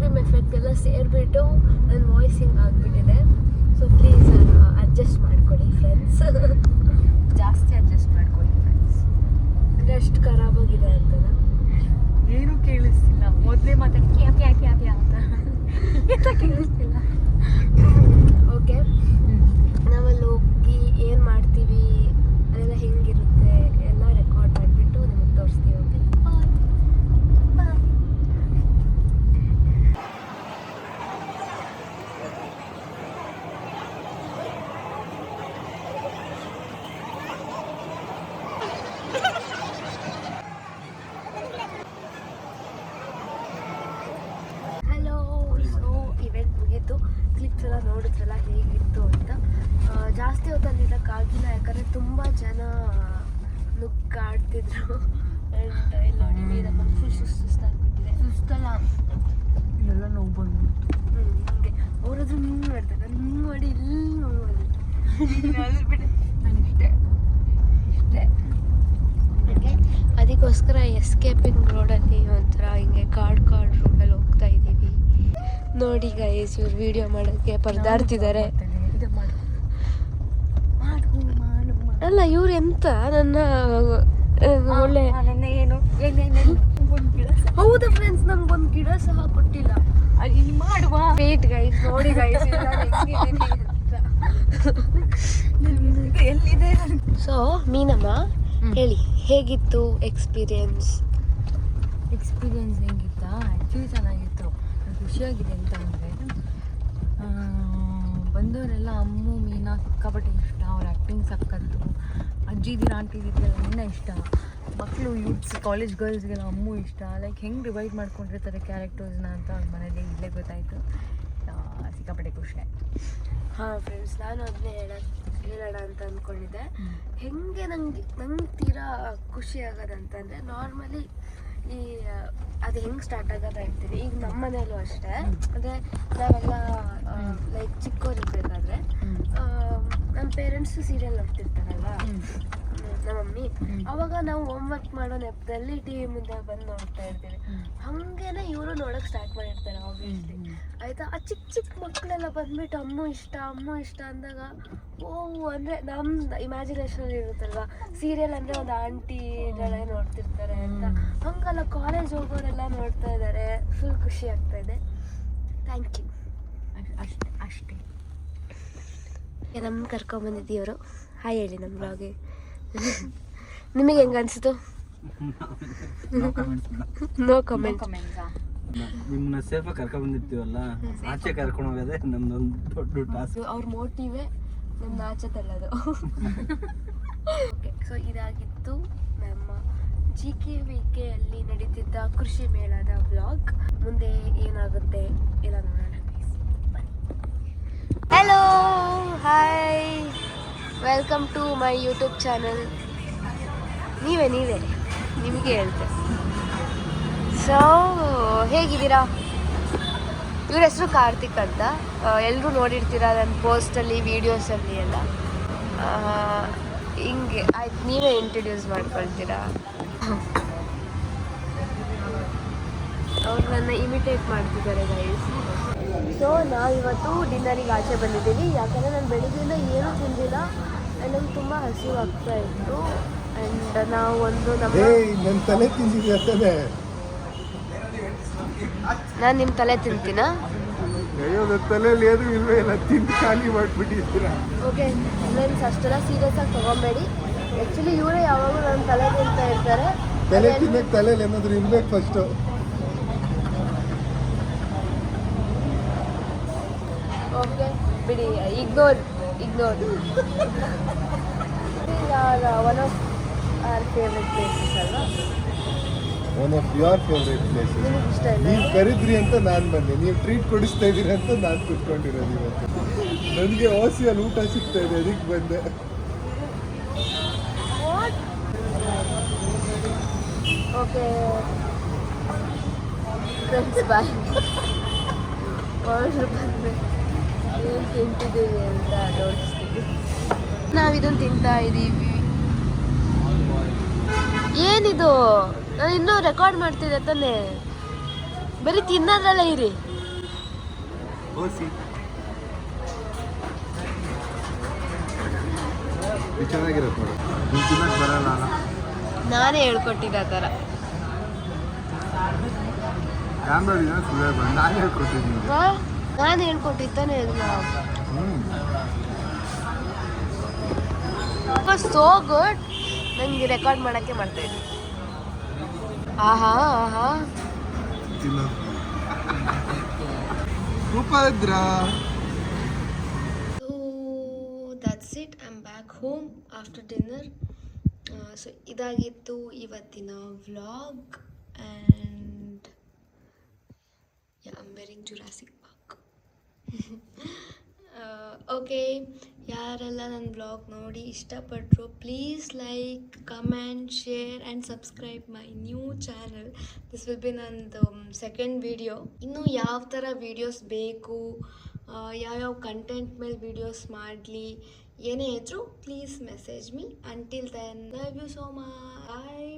Cream effect ಎಲ್ಲ ಸೇರಿಬಿಟ್ಟು ನನ್ನ voice ಹಿಂಗೆ ಆಗಿಬಿಟ್ಟಿದೆ. ಸೊ ಪ್ಲೀಸ್ ಅಡ್ಜಸ್ಟ್ ಮಾಡ್ಕೊಳ್ಳಿ ಫ್ರೆಂಡ್ಸ್. ಜಾಸ್ತಿ ಅಡ್ಜಸ್ಟ್ ಮಾಡ್ಕೊಳ್ಳಿ ಫ್ರೆಂಡ್ಸ್. ಅಂದರೆ ಅಷ್ಟು ಖರಾಬಾಗಿದೆ ಅಂತಲ್ಲ. ಏನೂ ಕೇಳಿಸ್ತಿಲ್ಲ. ಮೊದಲೇ ಮಾತಾಡಿ ಕ್ಯಾಪಿ ಹ್ಯಾಪಿ ಹ್ಯಾಪಿ ಅಂತ ಎಂತ ಕೇಳಿಸ್ತಿಲ್ಲ. ಓಕೆ, ನಾವಲ್ಲಿ ಹೋಗಿ ಏನು ಮಾಡ್ತೀವಿ ಅದೆಲ್ಲ ಹೆಂಗಿರುತ್ತೆ ಎಲ್ಲ ರೆಕಾರ್ಡ್ ಮಾಡಿಬಿಟ್ಟು ನಿಮಗೆ ತೋರಿಸ್ತೀವಿ. ಓಕೆ, ಕ್ಲಿಪ್ಸ್ ಎಲ್ಲ ನೋಡಿದ್ರಲ್ಲ ಹೇಗಿತ್ತು ಅಂತ. ಜಾಸ್ತಿ ಹೊತ್ತಲ್ಲಿ ಇರೋಕ್ಕಾಗಿಲ್ಲ, ಯಾಕಂದರೆ ತುಂಬ ಜನ ನುಗ್ಗಾಡ್ತಿದ್ರು. ಆ್ಯಂಡ್ ಇಲ್ಲಿ ನೋಡಿ ವೀರಮ್ಮ ಫುಲ್ ಸುಸ್ತಾಗ್ಬಿಟ್ಟಿದೆ. ಸುಸ್ತಲ್ಲ, ಇಲ್ಲೆಲ್ಲ ನೋವು ಬಂದ್ಬಿಟ್ಟು ಹಿಂಗೆ ಅವರದು ಹಿಂಗೆ ಮಾಡ್ತಾರೆ, ನಾನು ಹಿಂಗೆ ಮಾಡಿ ಇಲ್ಲಿ ನೋವು ಬಂದ್ಬಿಟ್ಟು ನನಗಿಷ್ಟೇ ಇಷ್ಟೇ. ಓಕೆ, ಅದಕ್ಕೋಸ್ಕರ ಎಸ್ಕೇಪಿಂಗ್ ರೋಡಲ್ಲಿ ಒಂಥರ ಹಿಂಗೆ ಕಾಡು ರೋಡಲ್ಲಿ ಹೋಗ್ತಾ ಇದ್ದೀವಿ. ನೋಡಿ ಗೈಸ್, ಇವ್ರು ವಿಡಿಯೋ ಮಾಡೋಕ್ಕೆ ಪರದಾಡ್ತಿದ್ದಾರೆ. ಅಲ್ಲ ಇವ್ರು ಎಂತ ನನ್ನ ಒಳ್ಳೆ ಏನು ಹೌದು ಫ್ರೆಂಡ್ಸ್, ನಮ್ಗೊಂದು ಗಿಡ ಸಹ ಕೊಟ್ಟಿಲ್ಲ. ಅಲ್ಲಿ ಮಾಡುವ ವೇಟ್ ಗೈಸ್, ನೋಡಿ ಗೈಸ್ ಎಲ್ಲಿದೆ. ಸೊ ಮೀನಮ್ಮ ಹೇಳಿ, ಹೇಗಿತ್ತು ಎಕ್ಸ್ಪೀರಿಯನ್ಸ್ ಹೆಂಗಿತ್ತಾ? ಆ್ಯಕ್ಚುಲಿ ಚೆನ್ನಾಗಿತ್ತು, ಖುಷಿಯಾಗಿದೆ. ಅಂತ ಅಂದರೆ ಬಂದವರೆಲ್ಲ ಅಮ್ಮು ಮೀನಾ ಸಿಕ್ಕಾಪಟ್ಟೆ ಇಷ್ಟ. ಅವ್ರ ಆ್ಯಕ್ಟಿಂಗ್ ಸಕ್ಕತ್ತು. ಅಜ್ಜಿದಿರ ಆಂಟಿದಿದ್ರೆಲ್ಲ ಇನ್ನೂ ಇಷ್ಟ. ಮಕ್ಕಳು ಯೂತ್ಸ್ ಕಾಲೇಜ್ ಗರ್ಲ್ಸ್ಗೆಲ್ಲ ಅಮ್ಮು ಇಷ್ಟ. ಲೈಕ್ ಹೆಂಗೆ ಡಿವೈಡ್ ಮಾಡ್ಕೊಂಡಿರ್ತಾರೆ ಕ್ಯಾರೆಕ್ಟರ್ಸ್ನ ಅಂತ ಅವ್ರ ಮನೇಲಿ ಇಲ್ಲೇ ಗೊತ್ತಾಯಿತು. ಸಿಕ್ಕಾಪಟ್ಟೆ ಖುಷಿ ಆಯಿತು. ಹಾಂ ಫ್ರೆಂಡ್ಸ್, ನಾನು ಅದನ್ನೇ ಹೇಳೋಣ ಅಂತ ಅಂದ್ಕೊಂಡಿದ್ದೆ. ಹೆಂಗೆ ನಂಗೆ ತೀರಾ ಖುಷಿ ಆಗೋದಂತಂದರೆ, ನಾರ್ಮಲಿ ಈ ಅದು ಹೆಂಗೆ ಸ್ಟಾರ್ಟ್ ಆಗೋದು ಹೇಳ್ತೀನಿ. ಈಗ ನಮ್ಮ ಮನೇಲೂ ಅಷ್ಟೇ, ಅಂದರೆ ನಾವೆಲ್ಲ ಲೈಕ್ ಚಿಕ್ಕವರಿರ್ಬೇಕಾದ್ರೆ ನಮ್ಮ ಪೇರೆಂಟ್ಸು ಸೀರಿಯಲ್ ನೋಡ್ತಿರ್ತಾರಲ್ಲ ನಮ್ಮ ಮಮ್ಮಿ, ಅವಾಗ ನಾವು ಹೋಮ್ವರ್ಕ್ ಮಾಡೋ ನೆಪದಲ್ಲಿ ಟಿ ವಿ ಮುಂದೆ ಬಂದು ನೋಡ್ತಾ ಇರ್ತೀವಿ. ಹಾಗೇನೆ ಇವರು ನೋಡೋಕೆ ಸ್ಟಾರ್ಟ್ ಮಾಡಿರ್ತಾರೆ ಆಬ್ವಿಯಸ್ಲಿ. ಆಯಿತಾ, ಆ ಚಿಕ್ಕ ಮಕ್ಕಳೆಲ್ಲ ಬಂದ್ಬಿಟ್ಟು ಅಮ್ಮು ಇಷ್ಟ ಅಂದಾಗ ಅಂದರೆ ನಮ್ಮ ಇಮ್ಯಾಜಿನೇಷನಲ್ಲಿ ಇರುತ್ತಲ್ವ, ಸೀರಿಯಲ್ ಅಂದರೆ ಒಂದು ಆಂಟಿಗಳೇ ನೋಡ್ತಿರ್ತಾರೆ ಅಂತ. ಹಂಗಲ್ಲ, ಕಾಲೇಜ್ ಹೋಗೋರೆಲ್ಲ ನೋಡ್ತಾ ಇದ್ದಾರೆ. ಫುಲ್ ಖುಷಿ ಆಗ್ತಾ ಇದೆ. Thank you. ಅಷ್ಟೇ ನಮ್ಮ ಕರ್ಕೊಂಬಂದಿದ್ದೀವರು. ಹಾಯ್ ಹೇಳಿ ನಮ್ಮ ಬ್ಲಾಗ್ಗೆ. ನಿಮಗೆ ಹೆಂಗೆ ಅನಿಸ್ತು? No comment. ನಿಮ್ಮನ್ನ ಸೇಫಾಗಿ ಕರ್ಕೊಂಡು ಬಂದಿರ್ತೀವಲ್ಲ, ಆಚೆ ಕರ್ಕೊಂಡು ಹೋಗೋದೇ ನಮ್ದೊಂದು ದೊಡ್ಡ ಟಾಸ್ಕ್. ಅವ್ರ ಮೋಟಿವೇ ನಮ್ಮ ಆಚೆ ತಳ್ಳೋದು. ಓಕೆ, ಸೊ ಇದಾಗಿತ್ತು ನಮ್ಮ GKVK ಅಲ್ಲಿ ನಡೀತಿದ್ದ ಕೃಷಿ ಮೇಳದ ವ್ಲಾಗ್. ಮುಂದೆ ಏನಾಗುತ್ತೆ ಎಲ್ಲ ನೋಡೋಣ. Hello, hi, welcome to my YouTube channel. ನೀವೇ ನಿಮಗೆ ಹೇಳ್ತೆ. ಸೊ ಹೇಗಿದ್ದೀರಾ? ಇವ್ರ ಹೆಸರು ಕಾರ್ತಿಕ್ ಅಂತ. ಎಲ್ಲರೂ ನೋಡಿರ್ತೀರ ನನ್ನ ಪೋಸ್ಟಲ್ಲಿ, ವೀಡಿಯೋಸಲ್ಲಿ ಎಲ್ಲ. ಹಿಂಗೆ ಆಯ್ತು, ನೀವೇ ಇಂಟ್ರಡ್ಯೂಸ್ ಮಾಡ್ಕೊಳ್ತೀರಾ? ಅವ್ರು ನನ್ನ ಇಮಿಟೇಟ್ ಮಾಡ್ತಿದ್ದಾರೆ ಗೈಸ್. ಸೊ ನಾವಿವತ್ತು ಡಿನ್ನರಿಗೆ ಆಚೆ ಬಂದಿದ್ದೀವಿ, ಯಾಕಂದರೆ ನಾನು ಬೆಳಗ್ಗೆಯಿಂದ ಏನೂ ತಿಂದಿಲ್ಲ. ಆ್ಯಂಡ್ ನಂಗೆ ತುಂಬ ಹಸಿವಾಗ್ತಾ ಇತ್ತು. ಆ್ಯಂಡ್ ನಾವು ಒಂದು ನನ್ನ ತಲೆ ತಿಂದಿದ್ದೆ ಅಂತಾನೆ. ನಾನು ನಿಮ್ಮ ತಲೆ ತಿಂತೀನಾ? ಅಯ್ಯೋ, ನನ್ನ ತಲೆಯಲ್ಲಿ ಏನೂ ಇಲ್ವೇ ಇಲ್ಲ, ತಿಂದು ಖಾಲಿ ಮಾಡಿಬಿಟ್ಟಿದ್ದೀರಾ. ಓಕೆ ಫ್ರೆಂಡ್ಸ್, ಅಷ್ಟೆಲ್ಲ ಸೀರಿಯಸ್ ಆಗಿ ತೊಗೊಬೇಡಿ. ಆ್ಯಕ್ಚುಲಿ ಇವರೇ ಯಾವಾಗಲೂ ನನ್ನ ತಲೆ ತಿಂತಾ ಇರ್ತಾರೆ. ತಲೆ ತಿನ್ನಕ್ಕೆ ತಲೆಯಲ್ಲಿ ಏನಾದರೂ ಇರ್ಬೇಕು ಫಸ್ಟು. ಓಕೆ ಬಿಡಿ, ignore. One of our favourite places ಅಲ್ವಾ? One of your favourite places. ನಿಮಗೆ ಇಷ್ಟ ಇಲ್ಲ? ನೀವು ಕರೆದ್ರಿ ಅಂತ ನಾನು ಬಂದೆ, ನೀವು ಟ್ರೀಟ್ ಕೊಡಿಸ್ತಾ ಇದ್ದೀರಿ ಅಂತ ನಾನು ಕುತ್ಕೊಂಡಿರೋದು ಇವತ್ತು. ನನಗೆ ಓಸಿಯಲ್ಲಿ ಊಟ ಸಿಗ್ತಾ ಇದೆ, ಅದಕ್ಕೆ ಬಂದೆ. ಓಕೆ ಫ್ರೆಂಡ್ಸ್, ಬಾಯ್. ಆರ್ಡ್ರ್ ಬಂದರೆ ಏನು ತಿಂತಿದ್ದೀವಿ ಅಂತ ತೋರಿಸ್ತೀವಿ. ನಾವಿದನ್ನು ತಿಂತಾ ಇದ್ದೀವಿ. ಏನಿದು? ನಾನು ಇನ್ನೂ ರೆಕಾರ್ಡ್ ಮಾಡ್ತಿದ್ದೆ ತಾನೇ, ಬರೀ ತಿನ್ನೋದ್ರಲ್ಲೇ ಇರಿ. ಓಸಿ ಚೆನ್ನಾಗಿರುತ್ತೆ ನೋಡು ನೀನು ತಿನ್ನಕ್ಕೆ ಬರಲ್ಲ ಅಲ್ಲ ನಾನೇ ಹೇಳ್ಕೊಟ್ಟಿದ್ದೆ ಆ ಥರ. ಕ್ಯಾಮ್ರಾ ಸುಳ್ಳು ಬಂದು ನಾನು ಹೇಳ್ಕೊಟ್ಟಿದ್ದೀನಿ ನಾನು ಹೇಳ್ಕೊಟ್ಟಿದ್ದಾನೆ ಸೋ ಗುಡ್. ನಂಗೆ ರೆಕಾರ್ಡ್ ಮಾಡೋಕ್ಕೆ ಮಾಡ್ತಾ ಇದ್ದೀನಿ. ಆಹಾ ಆಹಾ ತಿನ್ನೋ ಉಪದ್ರ. So that's it. I am back home after dinner. So ಇದಾಗಿತ್ತು ಇವತ್ತಿನ vlog. And I am wearing Jurassic Park. Okay, ಯಾರೆಲ್ಲ ನನ್ನ ವ್ಲಾಗ್ ನೋಡಿ ಇಷ್ಟಪಟ್ಟರು please like, comment, share and subscribe my new channel. This will be ನಂದು second video. ಇನ್ನೂ ಯಾವ ಥರ ವೀಡಿಯೋಸ್ ಬೇಕು, ಯಾವ್ಯಾವ ಕಂಟೆಂಟ್ ಮೇಲೆ ವೀಡಿಯೋಸ್ ಮಾಡಲಿ, ಏನೇ ಇದ್ದರೂ please message me. Until then love you so much. Bye.